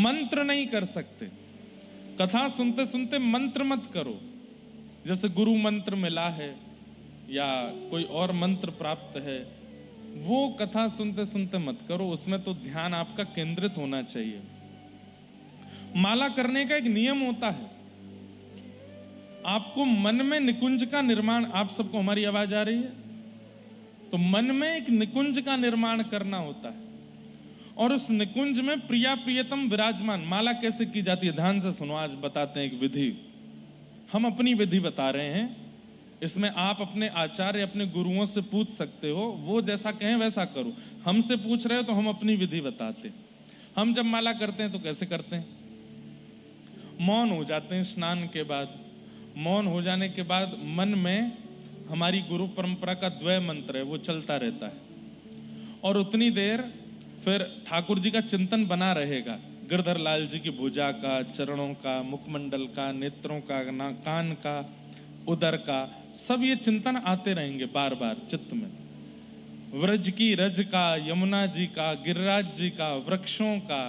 मंत्र नहीं कर सकते। कथा सुनते सुनते मंत्र मत करो, जैसे गुरु मंत्र मिला है या कोई और मंत्र प्राप्त है, वो कथा सुनते सुनते मत करो। उसमें तो ध्यान आपका केंद्रित होना चाहिए। माला करने का एक नियम होता है, आपको मन में निकुंज का निर्माण, आप सबको हमारी आवाज आ रही है, तो मन में एक निकुंज का निर्माण करना होता है और उस निकुंज में प्रिया प्रियतम विराजमान। माला कैसे की जाती है, ध्यान से सुनो, आज बताते हैं एक विधि। हम अपनी विधि बता रहे हैं, इसमें आप अपने आचार्य अपने गुरुओं से पूछ सकते हो, वो जैसा कहें वैसा करो। हमसे पूछ रहे हो तो हम अपनी विधि बताते। हम जब माला करते हैं तो कैसे करते हैं, मौन हो जाते हैं स्नान के बाद। मौन हो जाने के बाद मन में हमारी गुरु परंपरा का द्वय मंत्र है, वो चलता रहता है और उतनी देर फिर ठाकुर जी का चिंतन बना रहेगा। गिरधर लाल जी की भुजा का, चरणों का, मुखमंडल का, नेत्रों का, कान का, उदर का, सब ये चिंतन आते रहेंगे बार बार चित्त में। व्रज की रज का, यमुना जी का, गिरिराज जी का, वृक्षों का,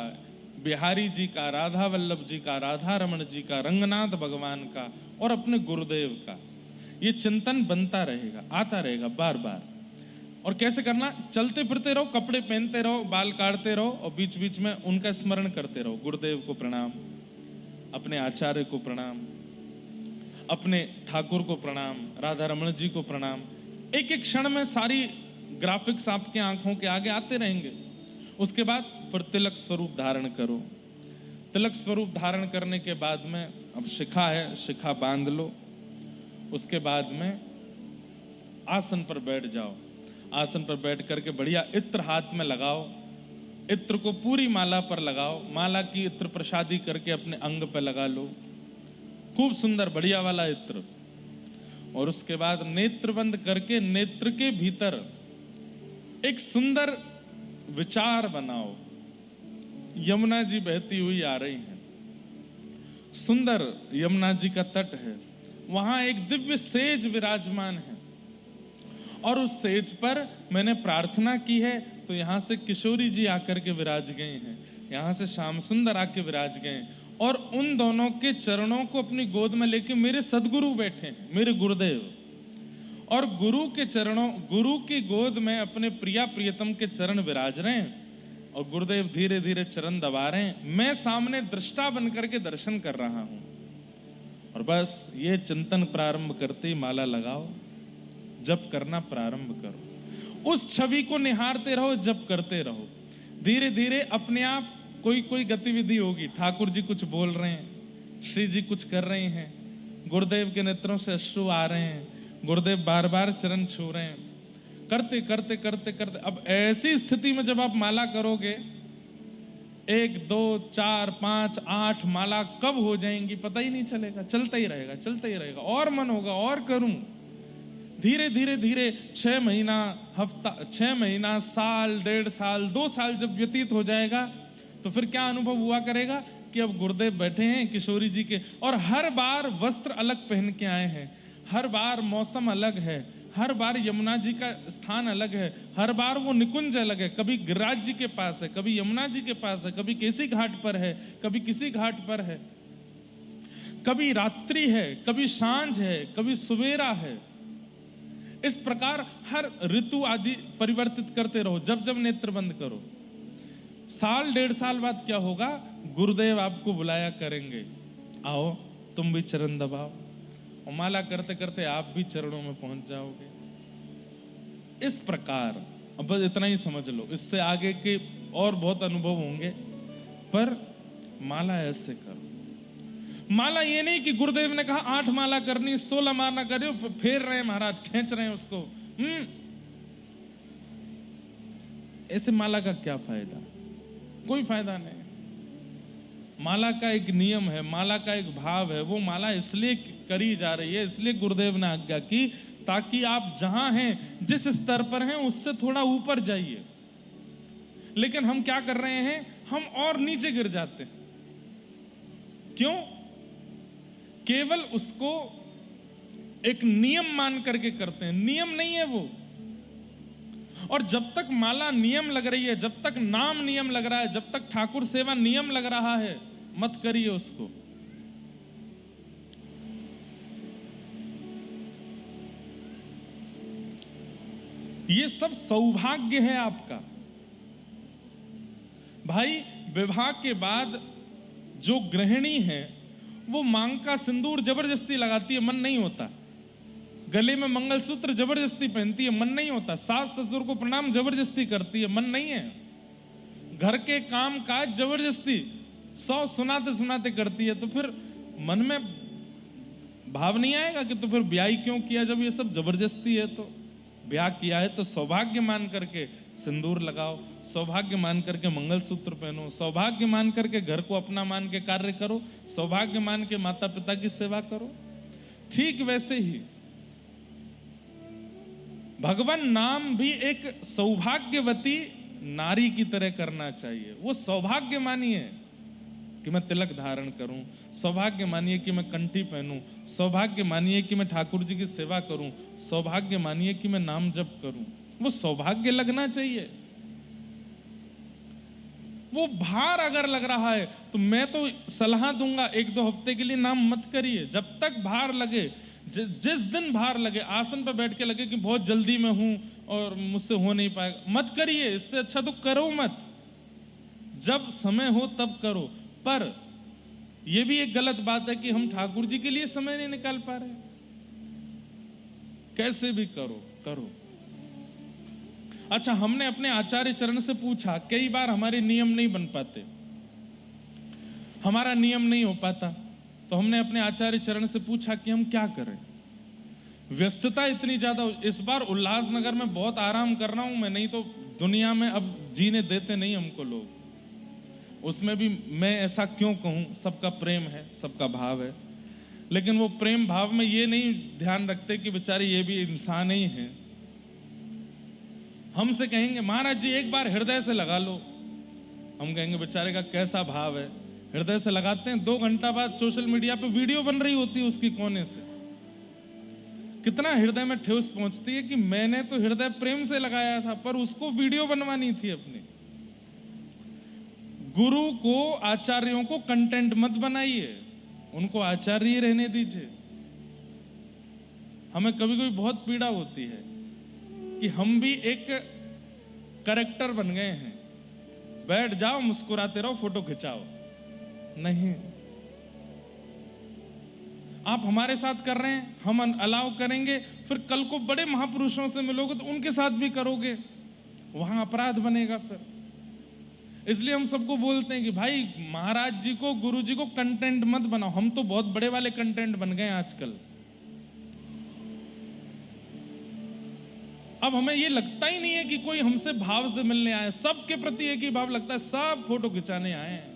बिहारी जी का, राधा वल्लभ जी का, राधा रमण जी का, रंगनाथ भगवान का और अपने गुरुदेव का, ये चिंतन बनता रहेगा, आता रहेगा बार बार। और कैसे करना, चलते फिरते रहो, कपड़े पहनते रहो, बाल काटते रहो और बीच बीच में उनका स्मरण करते रहो। गुरुदेव को प्रणाम, अपने आचार्य को प्रणाम, अपने ठाकुर को प्रणाम, राधा रमण जी को प्रणाम। एक एक क्षण में सारी ग्राफिक्स आपके आंखों के आगे आते रहेंगे। उसके बाद फिर तिलक स्वरूप धारण करो। तिलक स्वरूप धारण करने के बाद में अब शिखा है, शिखा बांध लो। उसके बाद में आसन पर बैठ जाओ। आसन पर बैठ करके बढ़िया इत्र हाथ में लगाओ, इत्र को पूरी माला पर लगाओ। माला की इत्र प्रसादी करके अपने अंग पर लगा लो, खूब सुंदर बढ़िया वाला इत्र। और उसके बाद नेत्र बंद करके नेत्र के भीतर एक सुंदर विचार बनाओ। यमुना जी बहती हुई आ रही हैं, सुंदर यमुना जी का तट है, वहां एक दिव्य सेज विराजमान है और उस सेज पर मैंने प्रार्थना की है तो यहां से किशोरी जी आकर के विराज गए हैं, यहां से श्याम सुंदर आके विराज गए और उन दोनों के चरणों को अपनी गोद में लेके मेरे सदगुरु बैठे हैं, मेरे गुरुदेव। और गुरु के चरणों, गुरु की गोद में अपने प्रिया प्रियतम के चरण विराज रहे हैं और गुरुदेव धीरे धीरे चरण दबा रहे हैं। मैं सामने दृष्टा बन करके दर्शन कर रहा हूं और बस ये चिंतन प्रारंभ करते ही माला लगाओ, जप करना प्रारंभ करो। उस छवि को निहारते रहो, जप करते रहो। धीरे धीरे अपने आप कोई कोई गतिविधि होगी, ठाकुर जी कुछ बोल रहे हैं, श्री जी कुछ कर रहे हैं, गुरुदेव के नेत्रों से अश्रु आ रहे हैं, गुरुदेव बार बार चरण छू रहे हैं। करते करते करते करते अब ऐसी स्थिति में जब आप माला करोगे, 1 2 4 5 8 माला कब हो जाएंगी पता ही नहीं चलेगा, चलता ही रहेगा, चलता ही रहेगा और मन होगा और करूं। धीरे धीरे धीरे 6 महीना, हफ्ता, 6 महीना, साल, 1.5 साल, 2 साल जब व्यतीत हो जाएगा तो फिर क्या अनुभव हुआ करेगा कि अब गुरुदेव बैठे हैं किशोरी जी के और हर बार वस्त्र अलग पहन के आए हैं, हर बार मौसम अलग है, हर बार यमुना जी का स्थान अलग है, हर बार वो निकुंज अलग है। कभी गिरिराज जी के पास है, कभी यमुना जी के पास है, कभी किसी घाट पर है, कभी किसी घाट पर है, कभी रात्रि है, कभी सांझ है, कभी सवेरा है। इस प्रकार हर ऋतु आदि परिवर्तित करते रहो जब जब नेत्र बंद करो। साल 1.5 साल बाद क्या होगा, गुरुदेव आपको बुलाया करेंगे, आओ तुम भी चरण दबाओ, और माला करते करते आप भी चरणों में पहुंच जाओगे। इस प्रकार अब बस इतना ही समझ लो, इससे आगे के और बहुत अनुभव होंगे, पर माला ऐसे करो। माला ये नहीं कि गुरुदेव ने कहा 8 माला करनी, 16 माला करो, फेर रहे हैं महाराज, खींच रहे हैं उसको। ऐसे माला का क्या फायदा, कोई फायदा नहीं। माला का एक नियम है, माला का एक भाव है, वो माला इसलिए करी जा रही है, इसलिए गुरुदेव ने आज्ञा की ताकि आप जहां हैं, जिस स्तर पर हैं, उससे थोड़ा ऊपर जाइए। लेकिन हम क्या कर रहे हैं, हम और नीचे गिर जाते हैं। क्यों? केवल उसको एक नियम मान करके करते हैं, नियम नहीं है वो। और जब तक माला नियम लग रही है, जब तक नाम नियम लग रहा है, जब तक ठाकुर सेवा नियम लग रहा है, मत करिए उसको। ये सब सौभाग्य है आपका भाई। विवाह के बाद जो गृहिणी है वो मांग का सिंदूर जबरदस्ती लगाती है, मन नहीं होता। गले में मंगलसूत्र जबरदस्ती पहनती है, मन नहीं होता। सास ससुर को प्रणाम जबरदस्ती करती है, मन नहीं है। घर के काम काज जबरदस्ती 100 सुनाते सुनाते करती है, तो फिर मन में भाव नहीं आएगा कि तो फिर ब्याह क्यों किया जब ये सब जबरदस्ती है। तो ब्याह किया है तो सौभाग्य मान करके सिंदूर लगाओ, सौभाग्य मान करके मंगलसूत्र पहनो, सौभाग्य मान करके घर को अपना मान के कार्य करो, सौभाग्य मान के माता पिता की सेवा करो। ठीक वैसे ही भगवान नाम भी एक सौभाग्यवती नारी की तरह करना चाहिए। वो सौभाग्य मानिए कि मैं तिलक धारण करूं, सौभाग्य मानिए कि मैं कंठी पहनूं, सौभाग्य मानिए कि मैं ठाकुर जी की सेवा करूं, सौभाग्य मानिए कि मैं नाम जप करूं। वो सौभाग्य लगना चाहिए। वो भार अगर लग रहा है तो मैं तो सलाह दूंगा 1-2 हफ्ते के लिए नाम मत करिए। जब तक भार लगे, जिस दिन भार लगे, आसन पर बैठ के लगे कि बहुत जल्दी में हूं और मुझसे हो नहीं पाएगा, मत करिए। इससे अच्छा तो करो मत। जब समय हो तब करो। पर यह भी एक गलत बात है कि हम ठाकुर जी के लिए समय नहीं निकाल पा रहे। कैसे भी करो करो। अच्छा, हमने अपने आचार्य चरण से पूछा, कई बार हमारे नियम नहीं बन पाते, हमारा नियम नहीं हो पाता, तो हमने अपने आचार्य चरण से पूछा कि हम क्या करें। व्यस्तता इतनी ज्यादा। इस बार उल्लासनगर में बहुत आराम कर रहा हूं मैं, नहीं तो दुनिया में अब जीने देते नहीं हमको लोग। उसमें भी मैं ऐसा क्यों कहूं, सबका प्रेम है, सबका भाव है, लेकिन वो प्रेम भाव में ये नहीं ध्यान रखते कि बेचारे ये भी इंसान ही हैं। हमसे कहेंगे महाराज जी एक बार हृदय से लगा लो, हम कहेंगे बेचारे का कैसा भाव है। हृदय से लगाते हैं, 2 घंटा बाद सोशल मीडिया पे वीडियो बन रही होती है उसकी कोने से। कितना हृदय में ठेस पहुंचती है कि मैंने तो हृदय प्रेम से लगाया था, पर उसको वीडियो बनवानी थी अपनी। गुरु को, आचार्यों को कंटेंट मत बनाइए, उनको आचार्य रहने दीजिए। हमें कभी कभी बहुत पीड़ा होती है कि हम भी एक कैरेक्टर बन गए हैं, बैठ जाओ मुस्कुराते रहो फोटो खिंचाओ। नहीं, आप हमारे साथ कर रहे हैं, हम अलाउ करेंगे, फिर कल को बड़े महापुरुषों से मिलोगे तो उनके साथ भी करोगे, वहां अपराध बनेगा फिर। इसलिए हम सबको बोलते हैं कि भाई महाराज जी को, गुरु जी को कंटेंट मत बनाओ। हम तो बहुत बड़े वाले कंटेंट बन गए आजकल। अब हमें ये लगता ही नहीं है कि कोई हमसे भाव से मिलने आए, सबके प्रति एक ही भाव लगता है, सब फोटो खिंचाने आए हैं।